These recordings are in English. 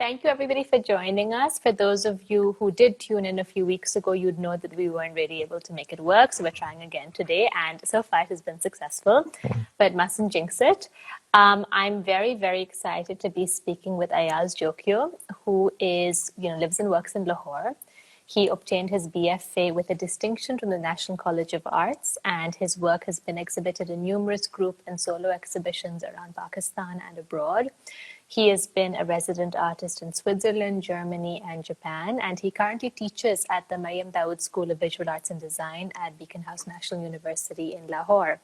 Thank you, everybody, for joining us. For those of you who did tune in a few weeks ago, you'd know that we weren't really able to make it work. So we're trying again today. And so far, it has been successful, but mustn't jinx it. I'm very, very excited to be speaking with Ayaz Jokhio, who lives and works in Lahore. He obtained his BFA with a distinction from the National College of Arts, and his work has been exhibited in numerous group and solo exhibitions around Pakistan and abroad. He has been a resident artist in Switzerland, Germany, and Japan, and he currently teaches at the Maryam Dawood School of Visual Arts and Design at Beacon House National University in Lahore.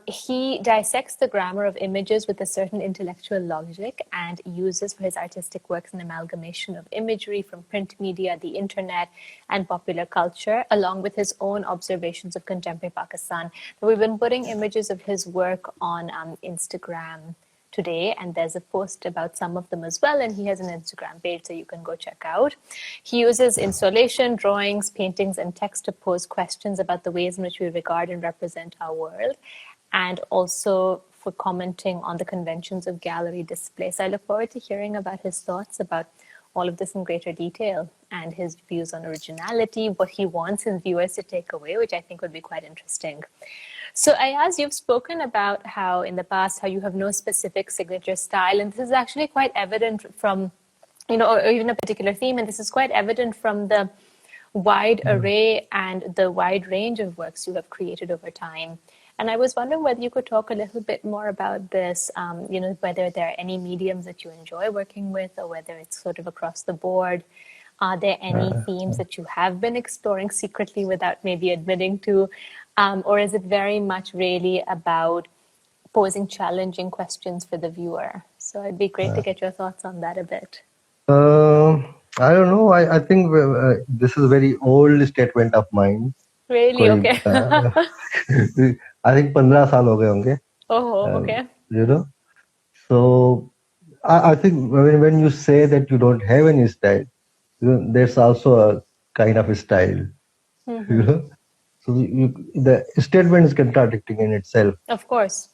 He dissects the grammar of images with a certain intellectual logic and uses for his artistic works an amalgamation of imagery from print media, the internet, and popular culture, along with his own observations of contemporary Pakistan. We've been putting images of his work on Instagram today, and there's a post about some of them as well, and he has an Instagram page so you can go check out. He uses installation, drawings, paintings, and text to pose questions about the ways in which we regard and represent our world, and also for commenting on the conventions of gallery display. So I look forward to hearing about his thoughts about all of this in greater detail and his views on originality, what he wants his viewers to take away, which I think would be quite interesting. So Ayaz, you've spoken about how in the past, how you have no specific signature style, and this is actually quite evident from, or even a particular theme, and this is quite evident from the wide array and the wide range of works you have created over time. And I was wondering whether you could talk a little bit more about this, whether there are any mediums that you enjoy working with, or whether it's sort of across the board. Are there any themes that you have been exploring secretly without maybe admitting to? Or is it very much really about posing challenging questions for the viewer? So it'd be great to get your thoughts on that a bit. I don't know. I think this is a very old statement of mine. Really? Okay. I think 15 saal ho gaye honge. Oh, okay. So I think when you say that you don't have any style, there's also a kind of a style. Mm-hmm. So the statement is contradicting in itself. Of course.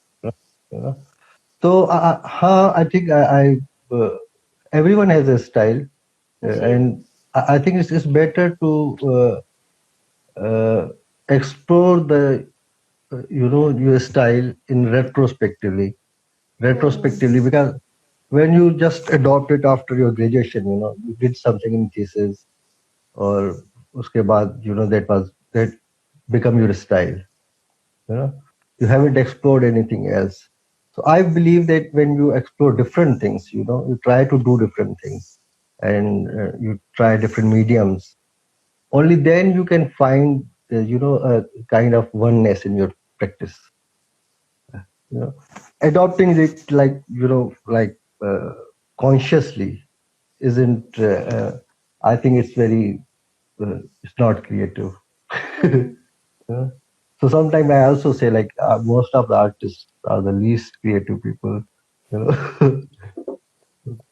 So I think everyone has a style, and I think it's better to explore your style in retrospectively, because when you just adopt it after your graduation, you did something in thesis, or uske baad, that become your style. You haven't explored anything else. So I believe that when you explore different things, you try to do different things, and you try different mediums. Only then you can find, a kind of oneness in your practice. Adopting it consciously isn't. I think it's it's not creative. So sometimes I also say most of the artists are the least creative people.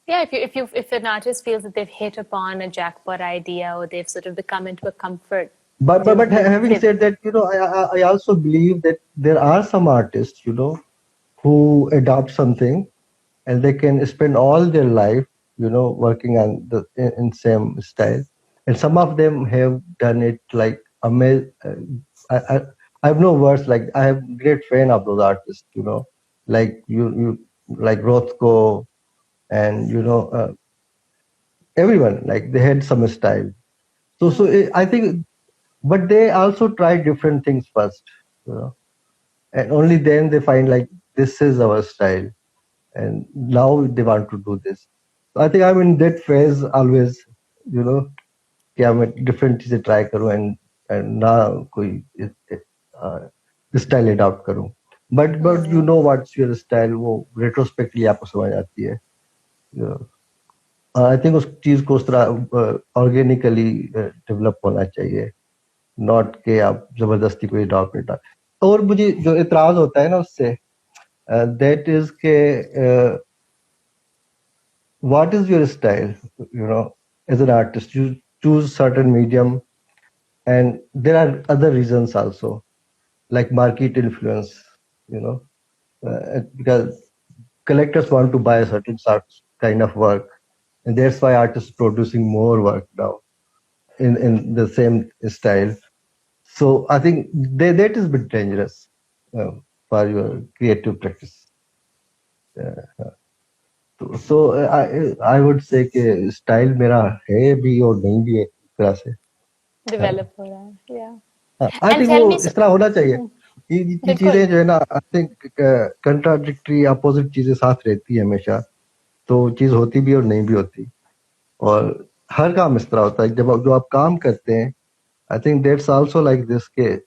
Yeah, if an artist feels that they've hit upon a jackpot idea, or they've sort of become into a comfort. But having said that, I also believe that there are some artists, who adopt something, and they can spend all their life, working on in same style, and some of them have done it like amazing. I have no words. Like, I have great fan of those artists, like you like Rothko, and everyone, like, they had some style. So I think, but they also try different things first, and only then they find like this is our style, and now they want to do this. So I think I'm in that phase always, कि मैं different चीजें try करूँ and ना कोई style adopt करूँ. But what's your style, वो retrospectively आपको समझ आती है. I think उस चीज को उस तरह organically develop होना चाहिए, not कि आप जबरदस्ती कोई adopt नहीं. और मुझे जो इतराज होता है ना उससे, that is के what is your style, as an artist? You choose certain medium, and there are other reasons also, like market influence, because collectors want to buy a certain kind of work, and that's why artists producing more work now in the same style. So I think that is a bit dangerous for your creative practice. So I would say कि style मेरा है भी और नहीं भी है एक तरह से. Develop हो रहा है, yeah. I And think tell वो me, इस तरह होना चाहिए. ये बिल्कुल. चीजें जो है ना, I think contradictory opposite चीजें साथ रहती है हमेशा. तो चीज होती भी और नहीं भी होती. और हर काम इस तरह होता है जो आप काम करते हैं. I think that's also like this के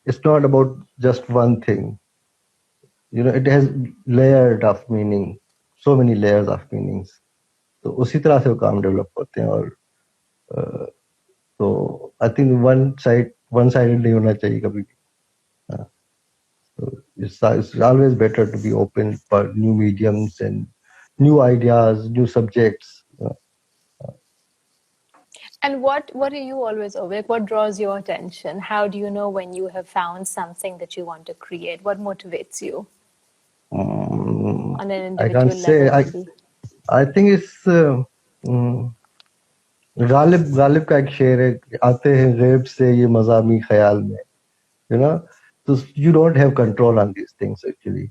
it's not about just one thing. It has layered of meaning, so many layers of meanings. तो उसी तरह से वो काम डेवलप होते हैं. और तो आई थिंक वन साइडेड नहीं होना चाहिए कभी भी. हाँ, so it's always better to be open for new mediums and new ideas, new subjects. And what are you always over? Like, what draws your attention? How do you know when you have found something that you want to create? What motivates you on an I can't individual say. level, maybe? I think it's Ghalib का एक शेर है, आते हैं गैब से ये मज़ामी ख्याल में. you know so you don't have control on these things actually.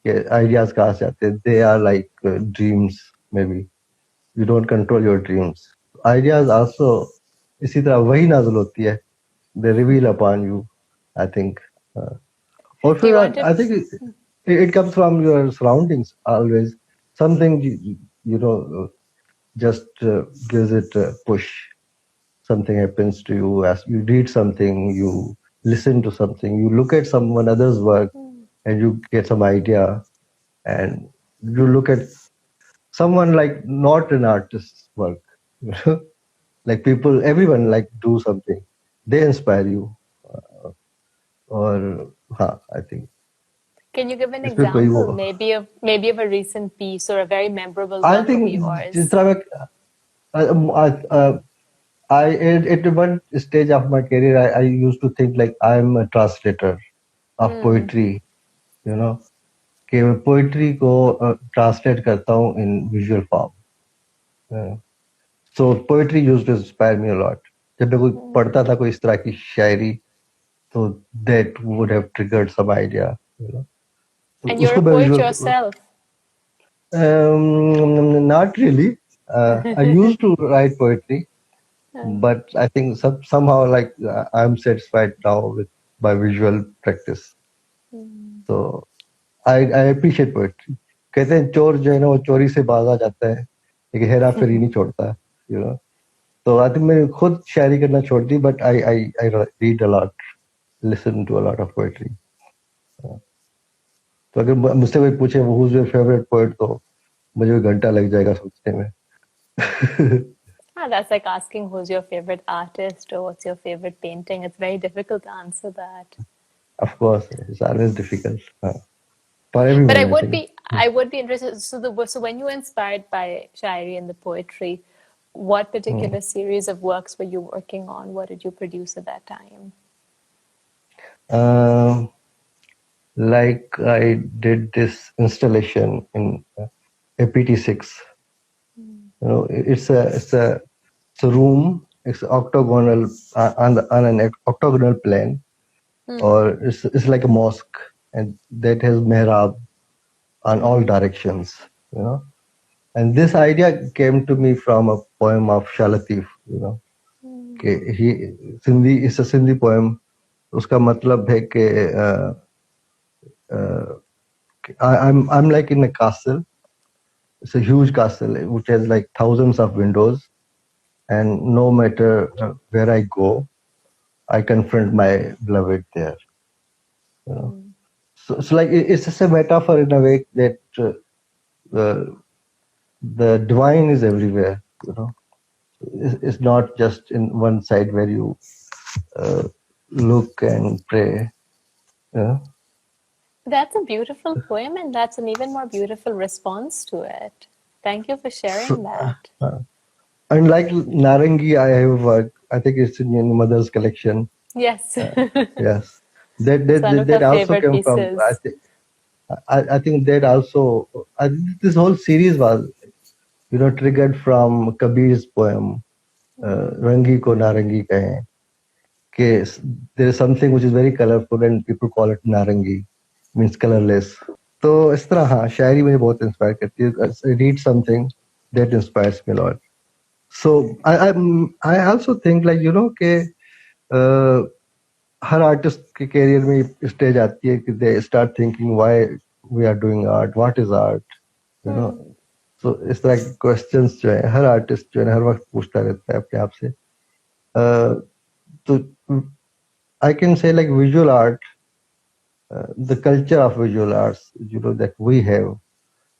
Ideas कहाँ से आते हैं? They are like dreams. Maybe you don't control your dreams. Ideas also इसी तरह वही नाज़िल होती है. They reveal upon you, I think. Or Do you फिर want to? I think it comes from your surroundings always. Something you know just gives it a push. Something happens to you as you read something, you listen to something, you look at someone other's work, and you get some idea, and you look at someone like not an artist's work. Like people, everyone like do something, they inspire you. Or I think Can you give an इसमें कोई example, वो. maybe of a recent piece or a very memorable I work of think जिस yours? तरह मैं at one stage of my career, I used to think like I'm a translator of poetry, you know, कि मैं poetry को translate करता हूँ in visual form. So poetry used to inspire me a lot. जब मैं कोई पढ़ता था कोई इस तरह की शायरी, तो that would have triggered some idea, you know. तो And you're a उसको मैं poet visual. yourself. Not really. I used to write poetry, but I think somehow like I'm satisfied now with my visual practice. So I appreciate poetry. कहते हैं चोर जो है ना वो चोरी से भागा जाता है, लेकिन हेरा फेरी नहीं छोड़ता है, you know. तो I think मैंने खुद शायरी करना छोड़ दी, but I read a lot, listen to a lot of poetry. तो अगर मुझसे कोई पूछे who's your favorite poet, तो मुझे घंटा लग जाएगा सोचने में. That's like asking who's your favorite artist or what's your favorite painting. It's very difficult to answer that. Of course, it's always difficult for But everyone, I think. I would be interested. So when you were inspired by Shairi and the poetry, what particular series of works were you working on? What did you produce at that time? Like I did this installation in APT6. It's a room. It's octagonal on an octagonal plane, or it's like a mosque, and that has mihrab on all directions. And this idea came to me from a poem of Shalatif. कि Sindhi is a Sindhi poem. उसका मतलब है कि I'm like in a castle. It's a huge castle which has like thousands of windows, and no matter where I go, I confront my beloved there. So like it's just a metaphor in a way that the divine is everywhere. It's not just in one side where you look and pray. That's a beautiful poem, and that's an even more beautiful response to it. Thank you for sharing that. And like Narangi, I have worked. I think it's in your mother's collection. Yes. Yes, that It's one of her that also favorite came from. pieces. I think that also. This whole series was triggered from Kabir's poem, Rangi ko narangi kahe, ke there is something which is very colorful and people call it narangi, means colorless. तो इस तरह हाँ शायरी मुझे बहुत inspire करती है. I read something that inspires me a lot. So I also think like कि हर artist के कैरियर में स्टेज आती है कि they start thinking why we are doing art, what is art, you know. So इस तरह के क्वेश्चंस जो है हर आर्टिस्ट जो है हर वक्त पूछता रहता है अपने आप से. तो I can say like visual art, the culture of visual arts, that we have.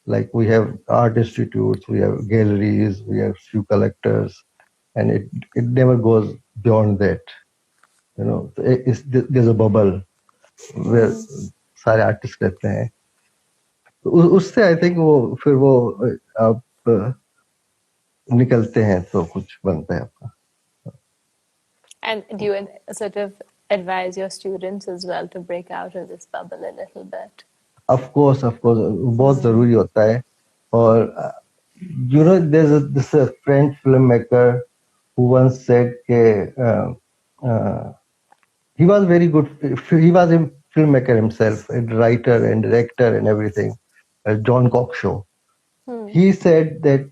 Like we have art institutes, we have galleries, we have few collectors, and it never goes beyond that. There's a bubble where सारे artist रहते हैं. उससे I think वो फिर वो आप निकलते हैं तो कुछ बनता है आपका. And do you sort of advise your students as well to break out of this bubble a little bit? Of course बहुत जरूरी होता है. और there's a French filmmaker who once said that he was very good. He was a filmmaker himself, a writer and director and everything. John Cockshaw. He said that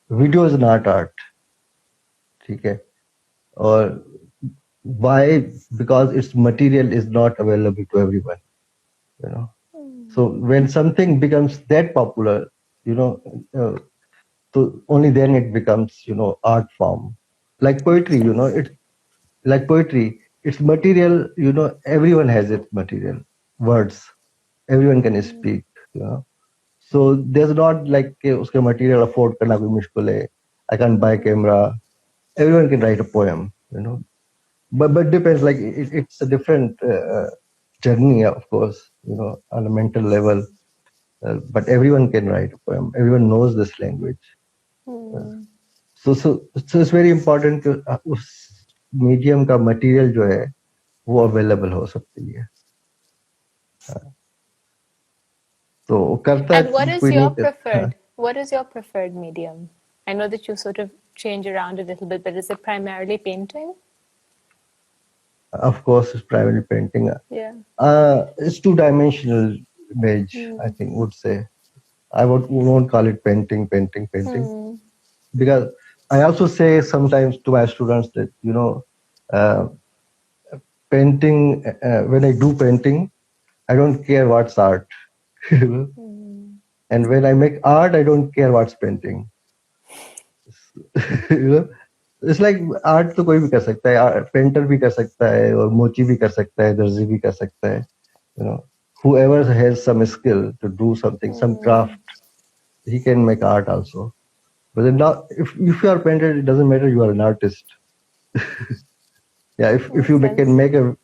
video is not art. Okay, or why? Because its material is not available to everyone. So when something becomes that popular, so only then it becomes art form. Like poetry, it's like poetry. It's material. Everyone has its material. Words. Everyone can speak. So there's not like uska material afford karna koi mushkil hai. I can't buy a camera. Everyone can write a poem. But depends. Like it's a different journey, of course. On a mental level. But everyone can write a poem. Everyone knows this language. So it's very important कि उस medium का material जो है वो available हो सबके लिए. तो करता And what है is कोई your नहीं preferred? What is your preferred medium? I know that you sort of change around a little bit, but is it primarily painting? Of course, it's primarily painting. Yeah. It's two-dimensional image, I think would say. I won't call it painting, because I also say sometimes to my students that painting. When I do painting, I don't care what's art. And when I make art, I don't care what's painting. It's like art तो कोई भी कर सकता है, painter भी कर सकता है और मोची भी कर सकता है, दर्जी भी कर सकता है. Whoever has some skill to do something, some craft, he can make art also. But then now, if you are a painter, it doesn't matter. You are an artist. Yeah, if you can make a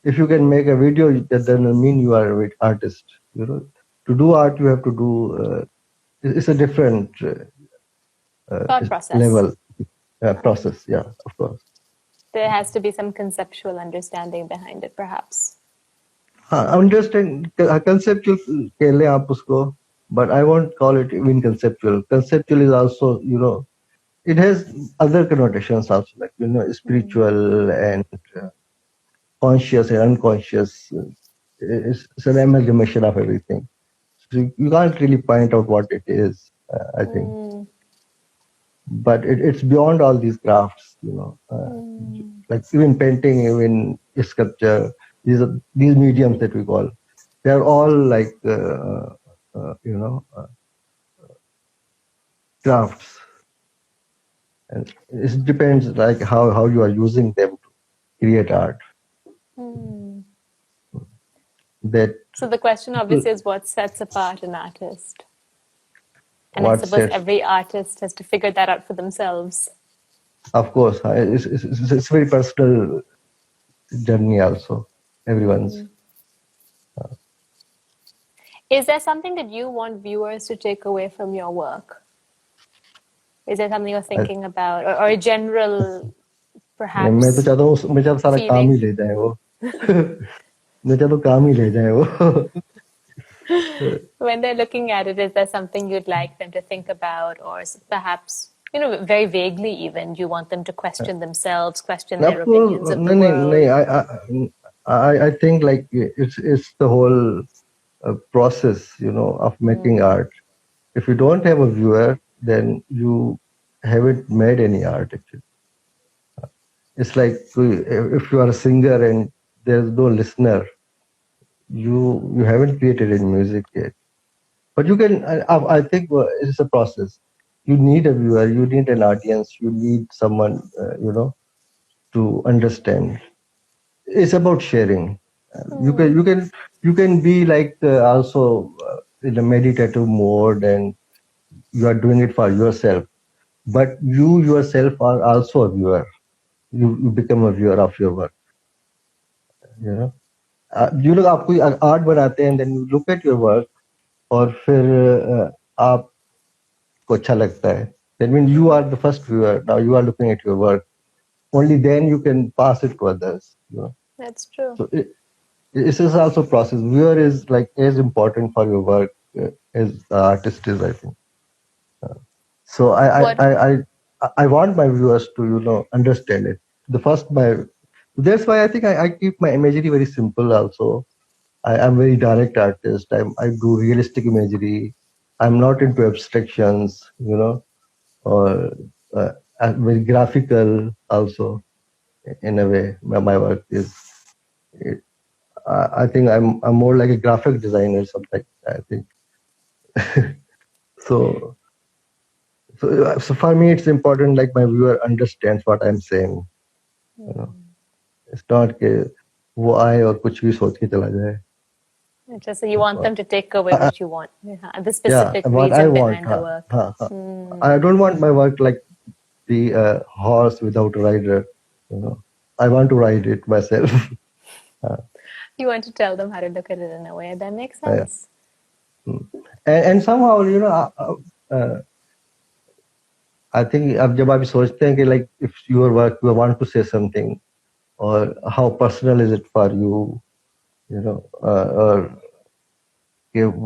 video, that doesn't mean you are an artist. To do art, you have to do. It's a different Thought process. level process. Yeah, of course. There has to be some conceptual understanding behind it, perhaps. Understand conceptual कह लें आप उसको, but I won't call it even conceptual. Conceptual is also, it has other connotations also, like spiritual and conscious and unconscious. It's an amalgamation of everything. So you can't really point out what it is, I think. But it's beyond all these crafts, like even painting, even sculpture. These mediums that we call, they're all like crafts, and it depends like how you are using them to create art. So the question obviously is what sets apart an artist, and I suppose every artist has to figure that out for themselves. Of course, it's very personal journey also, everyone's. Is there something that you want viewers to take away from your work? Is there something you're thinking about, or a general, perhaps? मैं तो चाहता हूँ मेरा सारा काम ही ले जाए वो. मैं चाहता हूँ काम ही ले जाए वो. When they're looking at it, is there something you'd like them to think about, or perhaps, very vaguely even, do you want them to question themselves, question their Of course, opinions of the no, no, no, world? I think like it's the whole process, of making art. If you don't have a viewer, then you haven't made any art. Actually, it's like if you are a singer and there's no listener, you haven't created any music yet. But you can. I think it's a process. You need a viewer. You need an audience. You need someone, to understand. It's about sharing. You can you Hmm. can you can be like also in a meditative mode, and you are doing it for yourself. But you yourself are also a viewer. You become a viewer of your work. You know. You लोग आप कोई art बनाते हैं, then you look at your work, और फिर आपको अच्छा लगता है. That means you are the first viewer. Now you are looking at your work. Only then you can pass it to others. That's true. So this is also process. Viewer is like as important for your work as the artist is, I think. So What? I want my viewers to understand it. The first my That's why I think I keep my imagery very simple. Also, I'm very direct artist. I do realistic imagery. I'm not into abstractions, or I'm very graphical also in a way. My work is. I think I'm more like a graphic designer, something. I think so. So for me, it's important like my viewer understands what I'm saying. You know, it's not कि वो आए और कुछ भी सोच के चला जाए. Just you want them to take away I, what you want, yeah, the yeah, specific what I reason want. behind the work. I don't want my work like the horse without a rider. You know, I want to ride it myself. You want to tell them how to look at it in a way that makes Yeah. sense. And somehow, I think अब जब आप सोचते हैं कि like if your work you want to say something, or how personal is it for you, or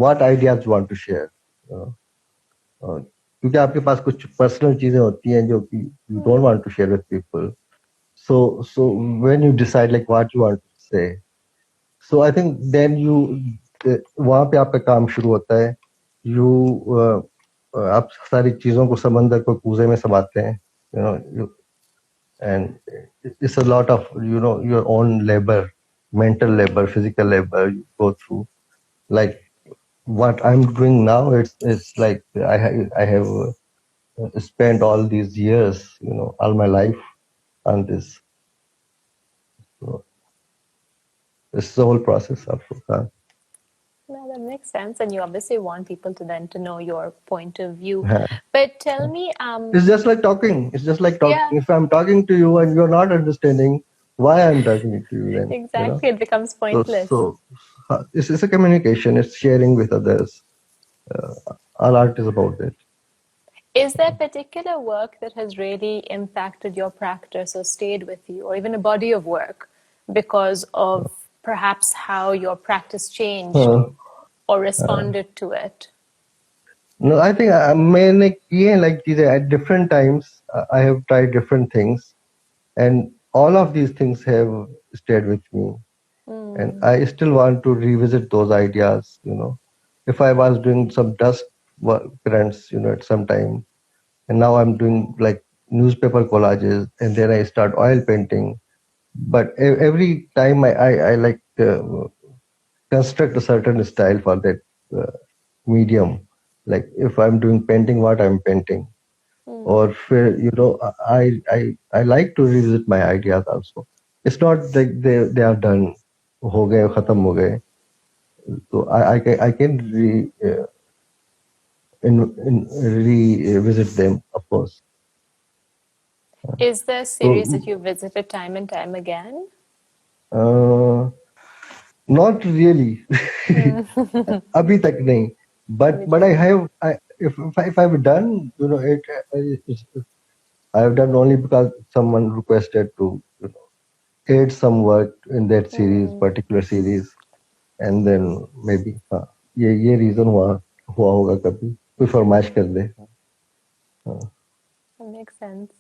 what ideas you want to share. You know, क्योंकि आपके पास कुछ personal चीजें होती हैं जो कि you don't want to share with people. So when you decide like what you want to say, so I think then वहां पे आपका काम शुरू होता है. You आप सारी चीजों को समंदर को कूजे में समाते हैं. And it's a lot of your own labor, mental labor, physical labor you go through. Like what I'm doing now, it's like I have spent all these years, all my life on this. So it's the whole process of No, that makes sense, and you obviously want people to then to know your point of view. uh, But tell me, it's just like talking. It's just like talking. yeah, If I'm talking to you and you're not understanding why I'm talking to you, then exactly, it becomes So pointless. so it's a communication. It's sharing with others. All art is about that. Is there particular work that has really impacted your practice or stayed with you, or even a body of work, because of perhaps how your practice changed Uh, or uh, responded to it? no, I think मैंने किए like चीजें at different times. I have tried different things, and all of these things have stayed with me. And I still want to revisit those ideas. If I was doing some dust prints, at some time, and now I'm doing like newspaper collages, and then I start oil painting. But every time I like construct a certain style for that uh, medium. Like if I'm doing painting, what I'm painting, or I like to revisit my ideas also. It's not like they are done, हो गए खत्म हो गए. So I can revisit them, of course. Is there a So series that you visited time and time again? uh, not really. अभी तक नहीं. But I have if I've done it, it's, I've done only because someone requested to add some work in that series, particular series, and then maybe ये reason हुआ हुआ होगा कभी कोई फरमाइश कर दे. That makes sense.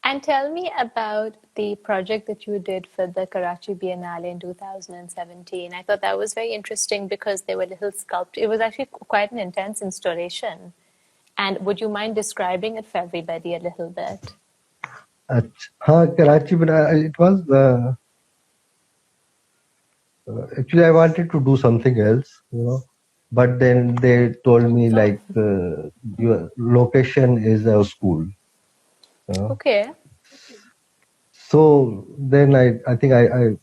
And tell me about the project that you did for the Karachi Biennale in 2017. I thought that was very interesting because there were little sculptures. It was actually quite an intense installation. And would you mind describing it for everybody a little bit? हाँ, कराची बना. It was actually I wanted to do something else, but then they told me Oh, like your location is a school. okay. So then I think I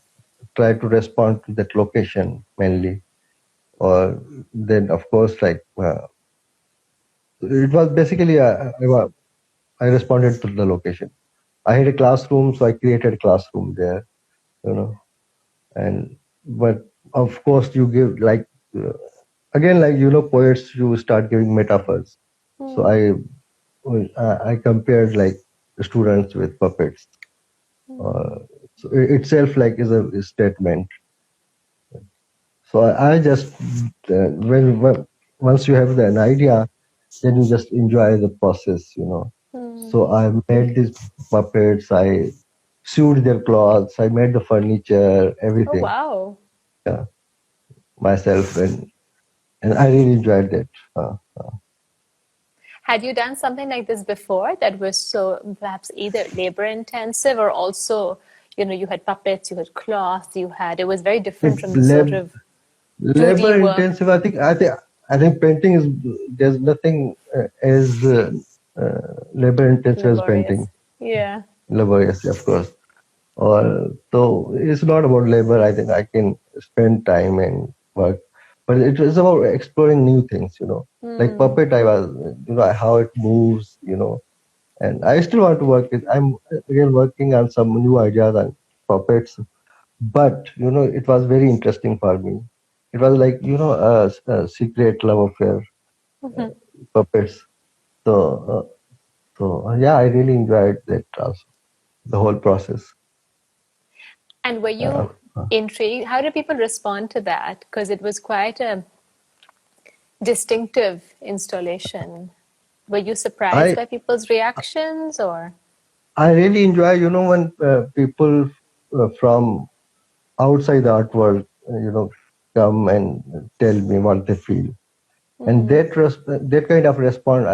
tried to respond to that location mainly, or then of course like it was basically I responded to the location. I had a classroom, so I created a classroom there, you know, and but of course you give like again like poets, you start giving metaphors. So I compared like students with puppets. So itself like is a statement. So I just when once you have an idea, then you just enjoy the process. So I made these puppets. I sewed their clothes. I made the furniture, Oh, everything. wow. Yeah, myself, and I really enjoyed that. Had you done something like this before that was so perhaps either labor intensive or also, you had puppets, you had cloth, it was very different It's from the sort of 2D labor work. intensive. I think painting is there's nothing as labor intensive as Laborious. painting. Yeah. Laborious, of course. Or so it's not about labor. I think I can spend time and work, but it is about exploring new things. Like puppet, I was how it moves. And I still want to work with. I'm again working on some new ideas on puppets, but it was very interesting for me. It was like a secret love affair, puppets. So yeah, I really enjoyed that also, the whole process. And were Uh, you intrigued? How did people respond to that? Because it was quite a distinctive installation. Were you surprised I by people's reactions or? I really enjoy when people from outside the art world come and tell me what they feel. And that kind of response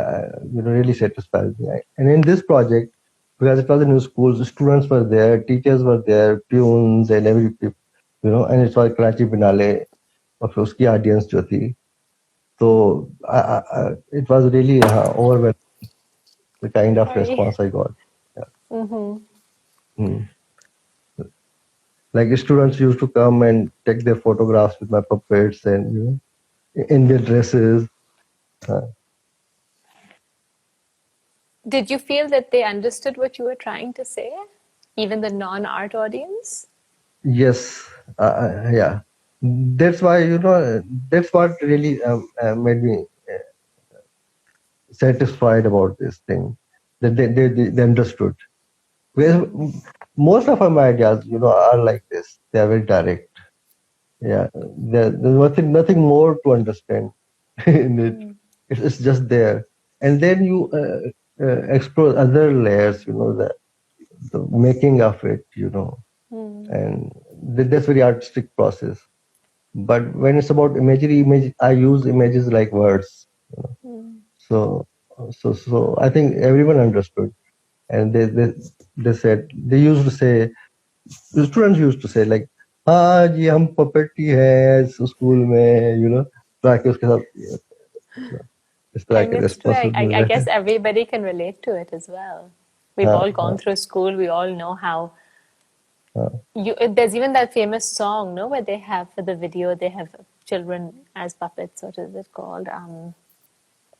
really satisfies me. And in this project, because it was a new school, the students were there, teachers were there, peons and every people, and it was Karachi Binale of uski audience jo thi. So it was really overwhelming, the kind of Sorry. response I got. Yeah. Mm. Like students used to come and take their photographs with my puppets and in their dresses. Uh, Did you feel that they understood what you were trying to say? Even the non-art audience? yes, yeah. That's why that's what really made me satisfied about this thing, that they understood. Whereas most of my ideas, are like this. They are very direct. Yeah, there's nothing more to understand in it. It's just there, and then you explore other layers. The making of it. And that's very artistic process. But when it's about image, I use images like words. So, so I think everyone understood, and they said they used to say the students used to say like, हाँ जी हम पपेटी है school में ताकि उसके साथ इस तरह And के it's true. Responses mill I रहे guess हैं. everybody can relate to it as well. We've हाँ all gone हाँ through school. We all know how हाँ. there's even that famous song, no, where they have for the video, they have children as puppets. What is it called?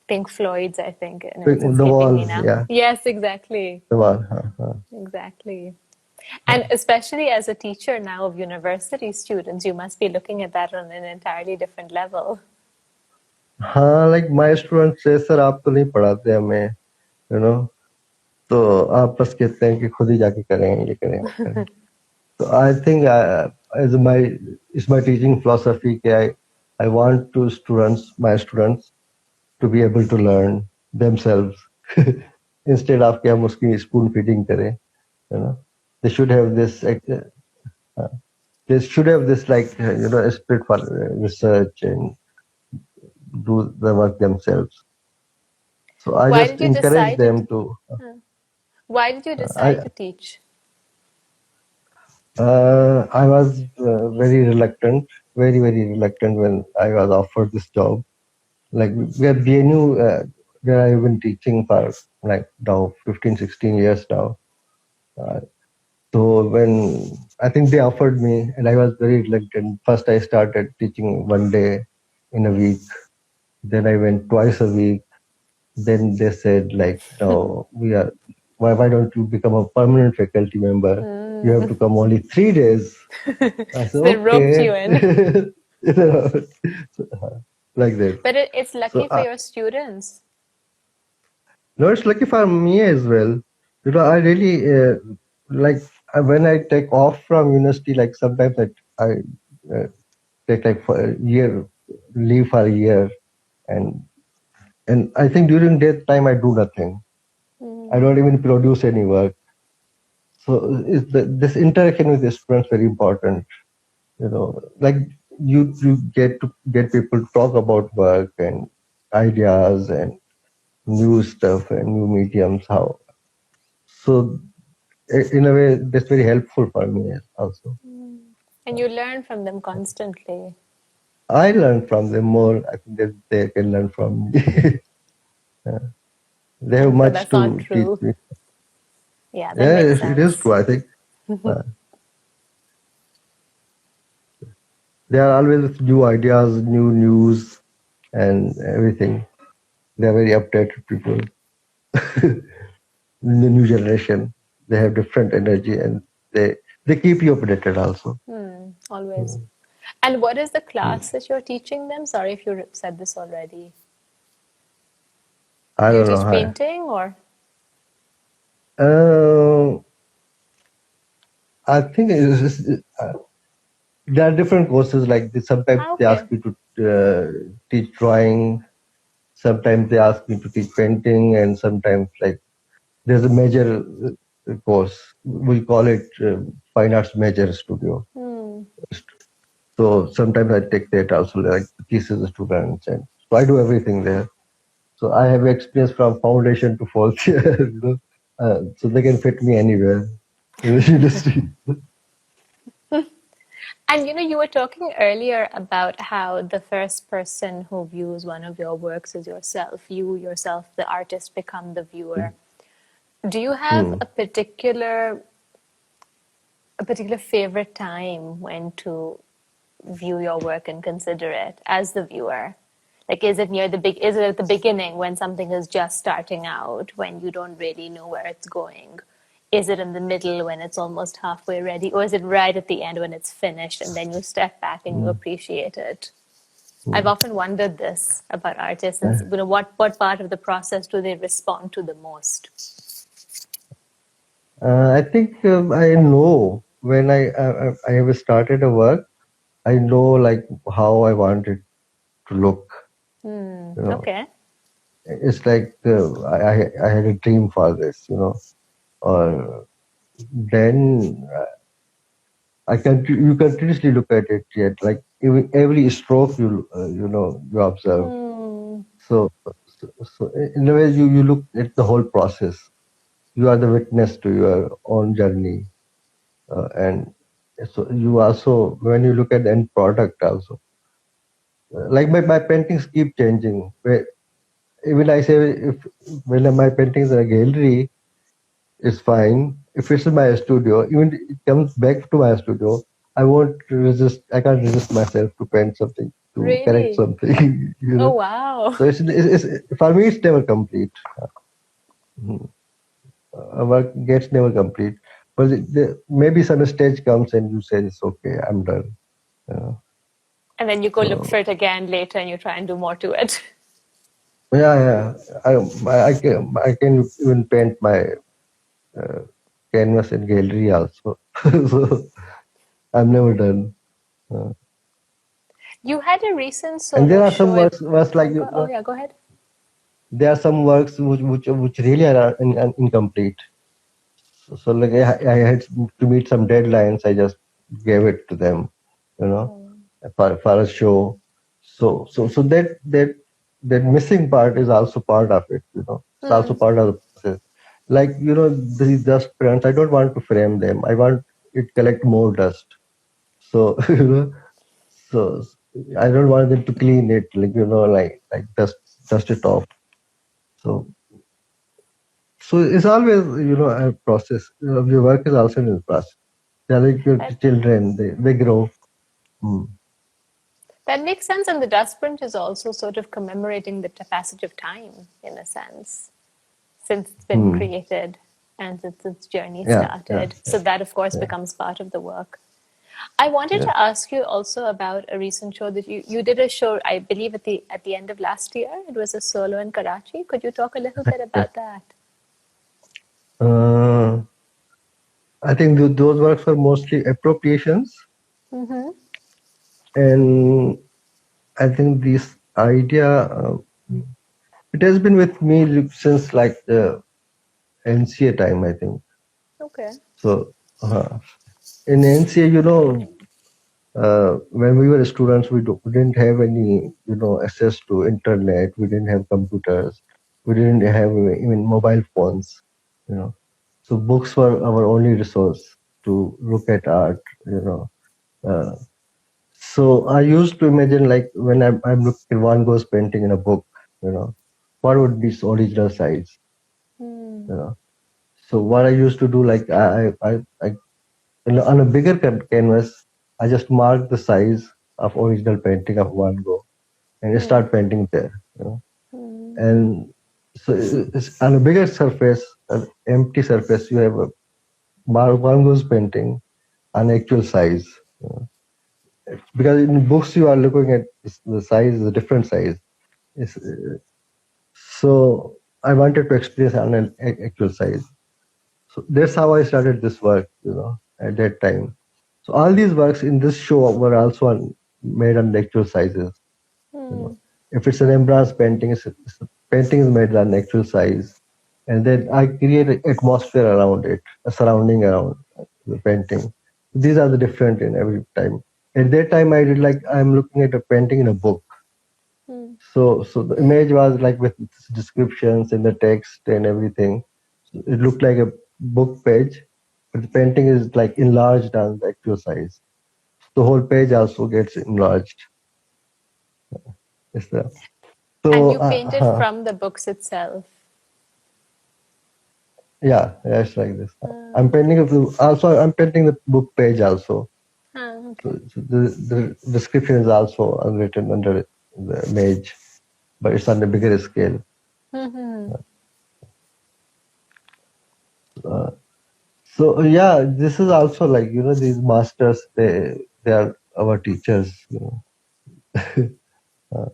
Pink Floyd's, I think. No, it's The escaping me walls, now. yeah, Yes, exactly. the wall. हाँ हाँ Exactly. And especially as a teacher now of university students, you must be looking at that on an entirely different level. हाँ. Like my students say, sir आप तो नहीं पढ़ाते हमें, तो आप बस कहते हैं कि खुद ही जाके करें, ये करें, वो करें. So I think as my teaching philosophy कि I want my students to be able to learn themselves instead of कि हम उसकी spoon feeding करें, you know. They should have this they should have this a spirit for research and do the work themselves. So I Why just did you encourage decide to? them to. Why did you I decide to teach? I was very reluctant, very reluctant when I was offered this job. Like where BNU, where I've been teaching for like now 15, 16 years now. Uh, so when I think they offered me, and I was very reluctant. First, I started teaching one day in a week. Then I went twice a week. Then they said like, no, why don't you become a permanent faculty member? You have to come only 3 days. I So said, they roped you okay. in. You know, so, like that. But it's So, lucky for your students. no, it's lucky for me as well. I really when I take off from university, like sometimes I uh, take like for a year, leave for a year. And I think during that time, I do nothing. I don't even produce any work. So this interaction with the students very important. Like you get to get people to talk about work and ideas and new stuff and new mediums. How so in a way that's very helpful for me also. And you learn from them constantly. I learn from them more. I think that they can learn from me. They have I'm sure much that's not to teach true. me. Yeah, that Yeah, makes it is sense. true. I think uh, they are always with new ideas, new news, and everything. They are very updated people. The new generation, they have different energy, and they keep you updated also. Always. And what is the Mm. class that you're teaching them? Sorry if you said this already. I Do you don't know teach how. painting or? I think there are different courses like this. Sometimes Ah, they ask okay. me to teach drawing. Sometimes they ask me to teach painting, and sometimes like there's a major course. We call it Fine Arts Major Studio. So sometimes I take that also, like teaches the students, and so I do everything there. So I have experience from foundation to fourth year, so they can fit me anywhere in the industry. And you were talking earlier about how the first person who views one of your works is yourself. You yourself, the artist, become the viewer. Do you have Hmm. a particular favorite time when to view your work and consider it as the viewer? Like, is it at the beginning when something is just starting out, when you don't really know where it's going? Is it in the middle when it's almost halfway ready? Or is it right at the end when it's finished and then you step back and you Hmm. appreciate it? I've Hmm. often wondered this about artists and Uh, what part of the process do they respond to the most? I think I know when I have started a work, I know like how I want it to look. You know, Okay. it's like I had a dream for this. Or then you continuously look at it yet like every stroke you observe. So in a way you look at the whole process. You are the witness to your own journey, and so you also when you look at the end product also, like my paintings keep changing. Even I say if when my paintings in a gallery is fine. If it's in my studio, even it comes back to my studio, I won't resist. I can't resist myself to paint something, to correct Really? something. Oh, wow. So it's for me, it's never complete. Mhm. A work gets never complete, but maybe some stage comes and you say it's okay, I'm done. Uh, And then you go look for so it again later and you try and do more to it. yeah, I can even paint my uh, canvas in gallery also. So I'm never done. Uh, You had a recent And there solo are some show at works like Oh yeah, go ahead. there are some works which really are incomplete. So like I had to meet some deadlines. I just gave it to them, you know, Oh. for a show. So that missing part is also part of it, you know. It's also Hmm. part of the process. Like, you know, these dust prints, I don't want to frame them. I want it collect more dust. So you know, so I don't want them to clean it, like, you know, like dust it off. So so it's always, you know, a process. Your work is also in a process. They're like your That children. They grow. Mm. that makes sense, and the dust print is also sort of commemorating the passage of time in a sense, since it's been Mm. created and since its journey Yeah, yeah, started. So that, of course, yeah, becomes part of the work. I wanted yeah. to ask you also about a recent show that you did a show, I believe at the end of last year. It was a solo in Karachi. Could you talk a little bit Yeah. about that? Uh, I think those works were mostly appropriations, Mm-hmm. and I think this idea it has been with me since like the NCA time. I think Okay. so. In NCA, you know, when we were students, we didn't have any, you know, access to internet. We didn't have computers. We didn't have even mobile phones. You know, so books were our only resource to look at art. You know, uh, so I used to imagine like when I'm looking at Van Gogh's painting in a book. You know, what would be its original size? Mm. You know, so what I used to do, like I on a bigger canvas, I just mark the size of original painting of Van Gogh and Mm. start painting there. You know, Mm. and so it's on a bigger surface, an empty surface, you have a Van Gogh's painting on actual size. You know. Because in books you are looking at the size, the different size. It's, so I wanted to experience on an actual size. So that's how I started this work, you know, at that time. So all these works in this show were also made on actual sizes. You know, Mm. if it's a Rembrandt's painting, painting is made on actual size, and then I create an atmosphere around it, a surrounding around the painting. These are the different in every time. At that time, I did like I'm looking at a painting in a book. Mm. So the image was like with descriptions and the text and everything. So it looked like a book page, but the painting is like enlarged on the actual size. The whole page also gets enlarged. Is there? And So you painted from the books itself. yeah, it's like this. I'm Ah, painting also. I'm painting the book page also. okay. So the description is also written under the image, but it's on a bigger scale. Mm-hmm. Uh, So yeah, this is also like, you know, these masters, they are our teachers. You know, uh,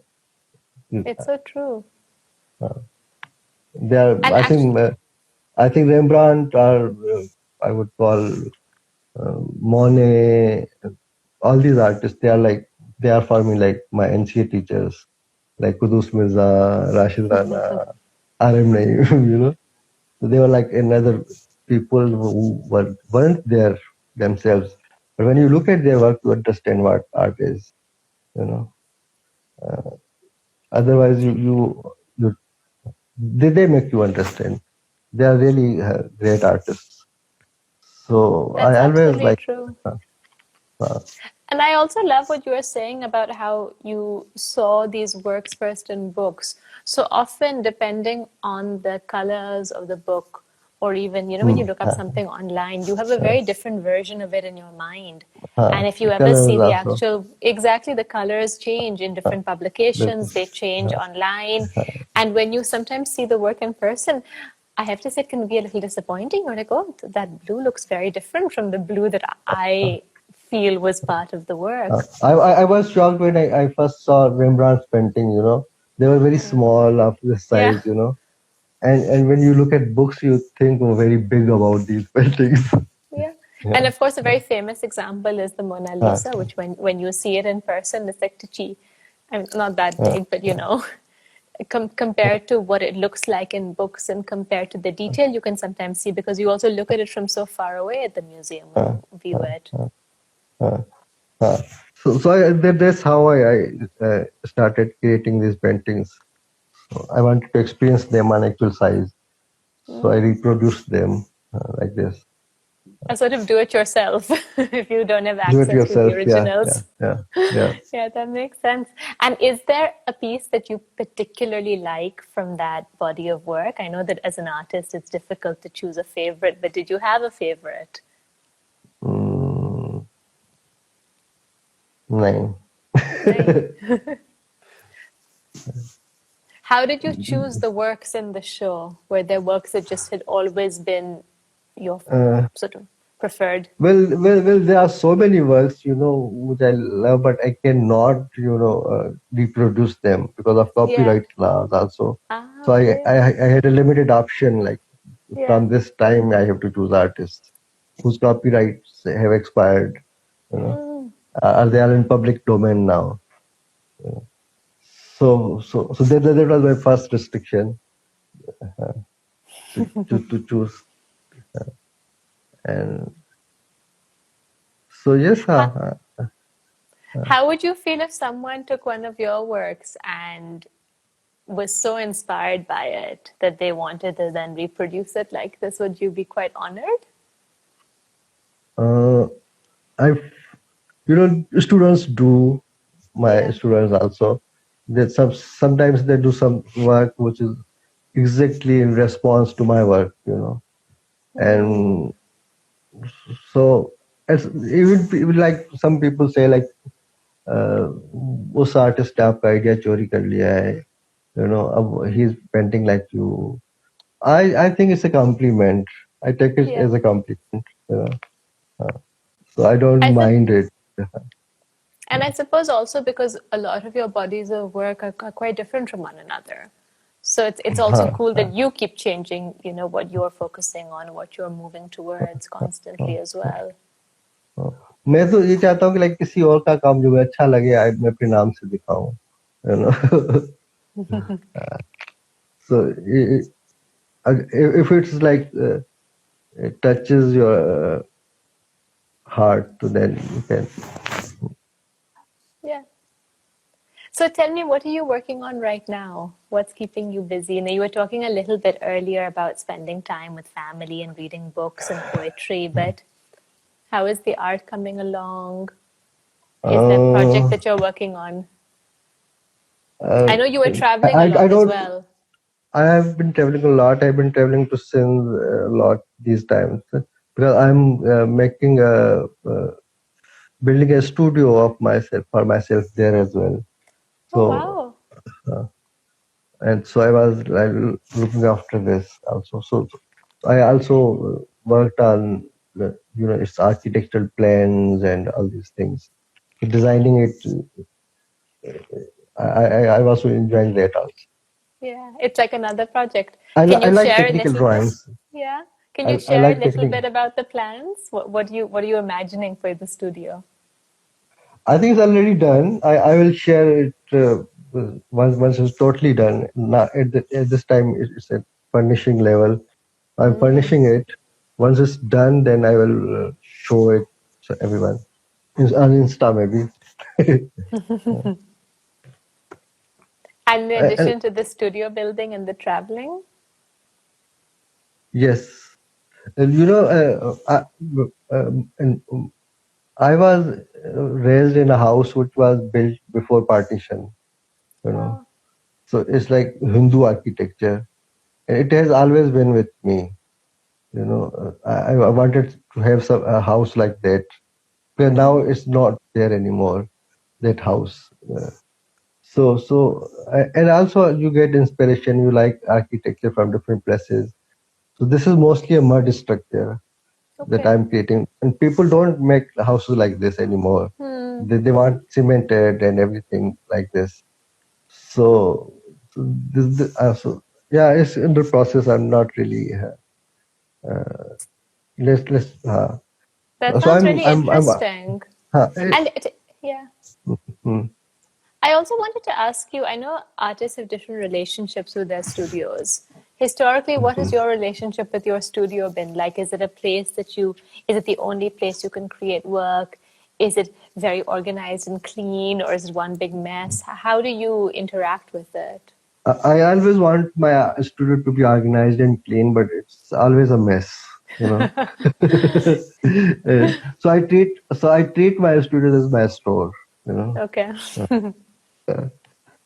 It's so true. uh, they are. And actually, I think Rembrandt or I would call Monet. All these artists, they are like they are for me like my NCA teachers, like Kudus Mirza, Rashid Rana, RM Naeem. You know, so they were like another people who weren't there themselves. But when you look at their work, you understand what art is. You know, otherwise you they make you understand. They are really great artists. So that's I always absolutely like. true. Uh, uh, And I also love what you were saying about how you saw these works first in books. So often, depending on the colors of the book, or even, when you hmm, look up something online, you have a uh, very different version of it in your mind. And if the you ever see colors the also. actual, exactly the colors change in different The, publications, they change online. And when you sometimes see the work in person, I have to say it can be a little disappointing. You're like, oh, that blue looks very different from the blue that I feel was part of the work. I was shocked when I first saw Rembrandt's painting. You know, they were very small of the Yeah, size. You know, and when you look at books, you think very big about these paintings. yeah. And Yeah. of course, a very famous example is the Mona Uh, Lisa, which when you see it in person, it's like Tichi. I mean, not that uh, big, but compared to what it looks like in books and compared to the detail you can sometimes see because you also look at it from so far away at the museum when uh, you view it. uh, uh. That's how I started creating these paintings. So I wanted to experience them on actual size. So I Mm. reproduced them like this. A sort of do it yourself if you don't have Do it access to the yourself. Yeah, yeah, originals. yeah, yeah. Yeah, that makes sense. And is there a piece that you particularly like from that body of work? I know that as an artist, it's difficult to choose a favorite, but did you have a favorite? Mm, nine. No. How did you choose the works in the show? Were there works that just had always been your uh, sort of preferred? well, there are so many works, which I love, but I cannot, reproduce them because of Yeah. copyright laws also. Ah, So okay. I had a limited option, like Yeah. from this time I have to choose artists whose copyrights have expired, you know, Mm. or they are in public domain now. So that was my first restriction to choose. And so yes, How, how would you feel if someone took one of your works and was so inspired by it that they wanted to then reproduce it like this? Would you be quite honored? uh, I, students do, my Yeah. students also. That sometimes they do some work which is exactly in response to my work, Mm. and so it's even like some people say like उस artist ने आपका idea चोरी कर लिया है, अब he is painting like you. I think it's a compliment. I take it Yeah. as a compliment, so I don't I sup- mind it. and I suppose also because a lot of your bodies of work are quite different from one another. So it's also हाँ, cool that हाँ, you keep changing, what you're focusing on, what you're moving towards constantly हाँ, as well. हाँ. मैं तो ये चाहता हूँ कि लाइक किसी और का काम जो है अच्छा लगे, मैं अपने नाम से दिखाऊं, you know. So if it's like it touches your heart, so then you can. Yeah. So tell me, what are you working on right now? What's keeping you busy? And you were talking a little bit earlier about spending time with family and reading books and poetry, but how is the art coming along? Is there a project Uh, that you're working on? uh, I know you were traveling a I lot as don't. well. I have been traveling a lot. I've been traveling to Sindh a lot these times because I'm making building a studio of myself for myself there as well. Oh, So wow. uh, and so I was like, looking after this also. So I also worked on its architectural plans and all these things. Designing it, I was also enjoying that also. Yeah, it's like another project. Can I you like share a technical little bit? drawings. Yeah. Can you I share a like little technical. bit about the plans? What are you imagining for the studio? I think it's already done. I will share it once it's totally done. Now at this time it's at furnishing level. I'm Mm. furnishing it. Once it's done, then I will show it to everyone. On Insta maybe. And in And addition to the studio building and the traveling? yes, and and I was raised in a house which was built before partition. You know, Oh, so it's like Hindu architecture. And it has always been with me. I wanted to have a house like that. But now mm. it's not there anymore. That house. And also you get inspiration. You like architecture from different places. So this is mostly a mud structure that Okay. I'm creating, and people don't make houses like this anymore. Hmm. They want cemented and everything like this. So yeah, it's in the process. I'm not really. Let's. That So sounds really I'm interesting. huh, And yeah. mm, I also wanted to ask you, I know artists have different relationships with their studios. Historically, what has your relationship with your studio been like? Is it a place that is it the only place you can create work? Is it very organized and clean, or is it one big mess? How do you interact with it? I always want my studio to be organized and clean, but it's always a mess, you know. So I treat my studio as my store, you know. Okay.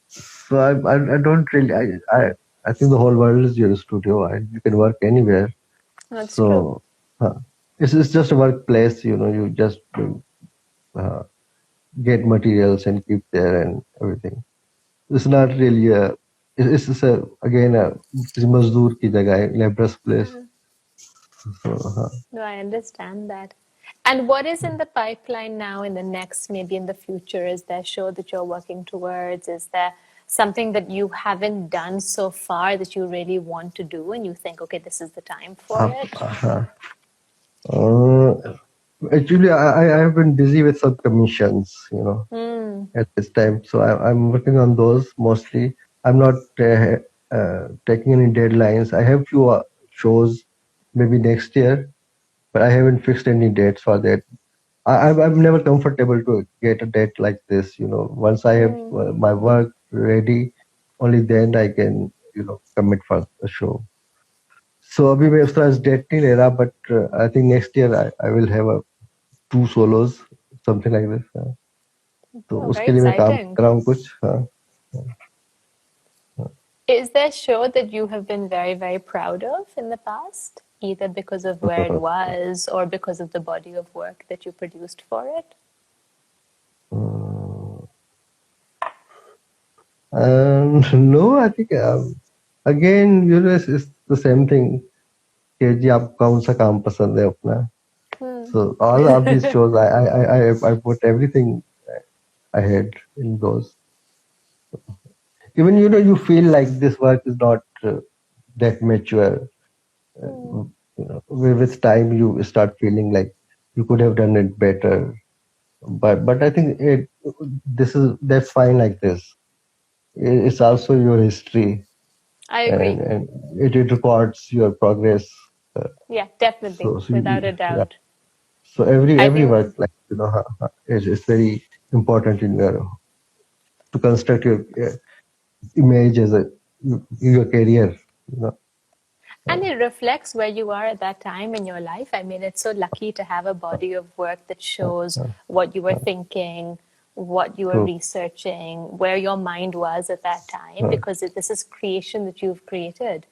So I don't really I think the whole world is your studio. You can work anywhere. That's true. So uh, it's just a workplace, you know. You just uh, get materials and keep there and everything. It's not really a. It's just a again a mazdoor ki jagah hai, laborer's place. So No, I understand that. And what is in the pipeline now in the next, maybe in the future? Is there a show that you're working towards? Is there something that you haven't done so far that you really want to do and you think, okay, this is the time for uh, it? uh, uh, actually, I have been busy with some commissions, you know, Hmm. at this time. So I'm working on those mostly. I'm not taking any deadlines. I have few shows maybe next year, but I haven't fixed any dates for that. I'm never comfortable to get a date like this. You know, once I have Hmm. my work ready, only then I can commit for a show. So अभी मैं उस तरह date नहीं ले रहा, but I think next year I will have a two solos, something like this. तो Oh, very उसके लिए मैं काम exciting. कर रहा हूँ कुछ. Is there a show that you have been very, very proud of in the past, either because of where it was or because of the body of work that you produced for it? And no, I think again, it's the same thing. कि जी आपको कौन सा काम पसंद है अपना. Hmm. So all of these shows, I put everything I had in those. Even you feel like this work is not that mature. Hmm. With time you start feeling like you could have done it better. But I think that's fine like this. It's also your history, I and agree. and it records your progress. Uh, Yeah, definitely, without a yeah. doubt. So I every think, work, like is very important in your to construct your image as a your career. You know. and it reflects where you are at that time in your life. I mean, it's so lucky to have a body of work that shows what you were thinking, what you were True. researching, where your mind was at that time, because this is creation that you've created.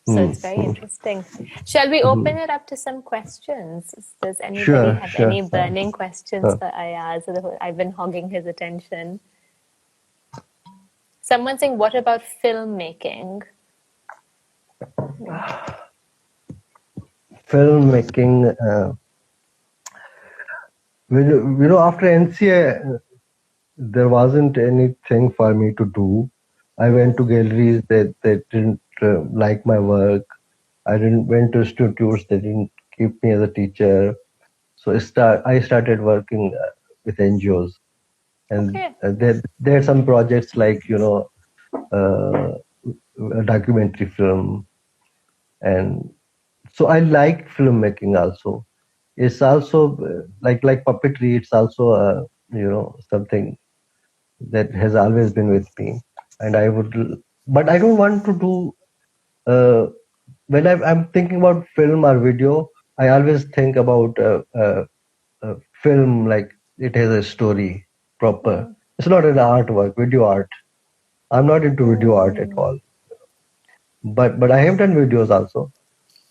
So Hmm. it's very interesting. Shall we open it up to some questions? Does anybody Sure, have sure. any burning questions Uh, for Ayaz? I've been hogging his attention. Someone saying, what about filmmaking? Filmmaking. After NCA, there wasn't anything for me to do. I went to galleries that didn't like my work. I didn't went to institutes that didn't keep me as a teacher. So I started working with NGOs, and Okay. there are some projects like uh, a documentary film, and so I like filmmaking also. It's also like puppetry. It's also something that has always been with me, and but I don't want to do. When I'm thinking about film or video, I always think about film like it has a story proper. Mm. It's not an artwork, video art. I'm not into video art at Mm. all. But I have done videos also.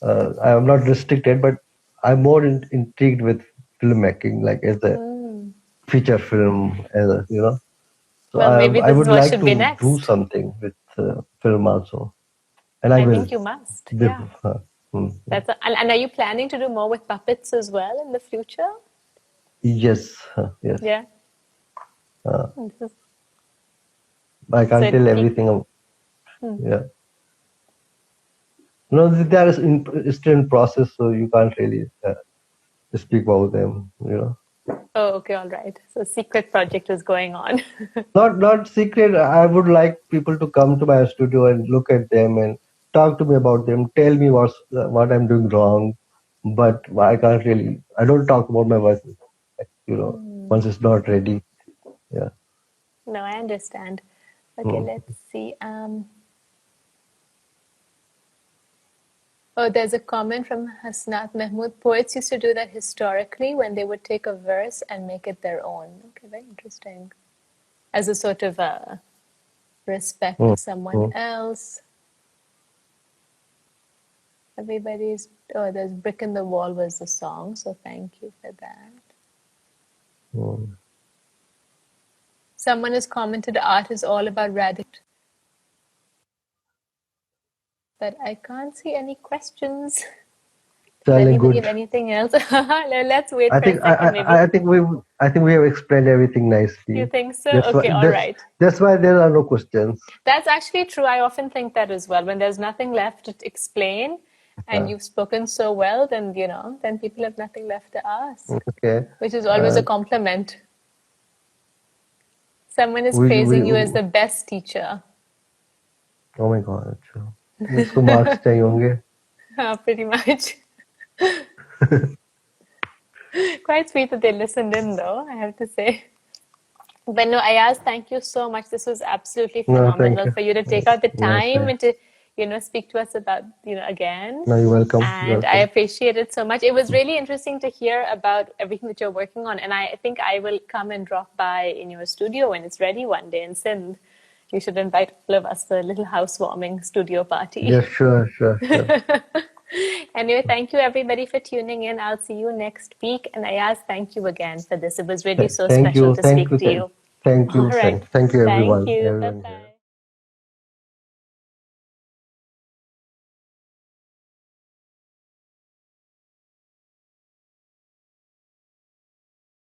I am not restricted, but I'm more intrigued with filmmaking, like as a Mm. feature film, So Well, maybe I this is would what like should be to do next. something with film also, and I I will. think you must. Yeah. Before, And are you planning to do more with puppets as well in the future? yes, yes. Yeah. Uh, This is- I So can't tell everything. Yeah. No, they are still in process, so you can't really. speak about them, you know. Oh, okay, all right. So secret project is going on. Not secret. I would like people to come to my studio and look at them and talk to me about them. Tell me what I'm doing wrong, but I can't really. I don't talk about my work, you know, once it's not ready. Yeah. No, I understand. Okay, Mm. let's see. Oh, there's a comment from Hasnat Mahmood. Poets used to do that historically when they would take a verse and make it their own. Okay, very interesting. As a sort of a respect to Mm. someone Mm. else. Everybody's, oh, there's Brick in the Wall was the song, so thank you for that. Mm. Someone has commented art is all about radical, but I can't see any questions. Does Jolly anybody have good. anything else? Let's wait I for a think I, second, maybe. I think we have explained everything You nicely. think so? Okay, all right. That's why there are no questions. That's actually true. I often think that as well. When there's nothing left to explain and you've spoken so well, then, then people have nothing left to ask, Okay. which is always a compliment. Someone is We praising you as the best teacher. oh my God. अच्छा इसको marks चाहिए होंगे. Pretty much. Quite sweet that they listened in, though, I have to say. But no, Ayaz, thank you so much. This was absolutely No, thank phenomenal you. for you to take out the Nice. time and to, speak to us about, again. No, you're welcome. And I appreciate it so much. It was really interesting to hear about everything that you're working on. And I think I will come and drop by in your studio when it's ready one day in Sindh. You should invite all of us for a little housewarming studio party. Yes, sure. Anyway, thank you everybody for tuning in. I'll see you next week. And Ayaz, thank you again for this. It was really so Thank special you. to speak to you. Thank you. All right. Thank you, Thank everyone. you. Everyone. Bye-bye.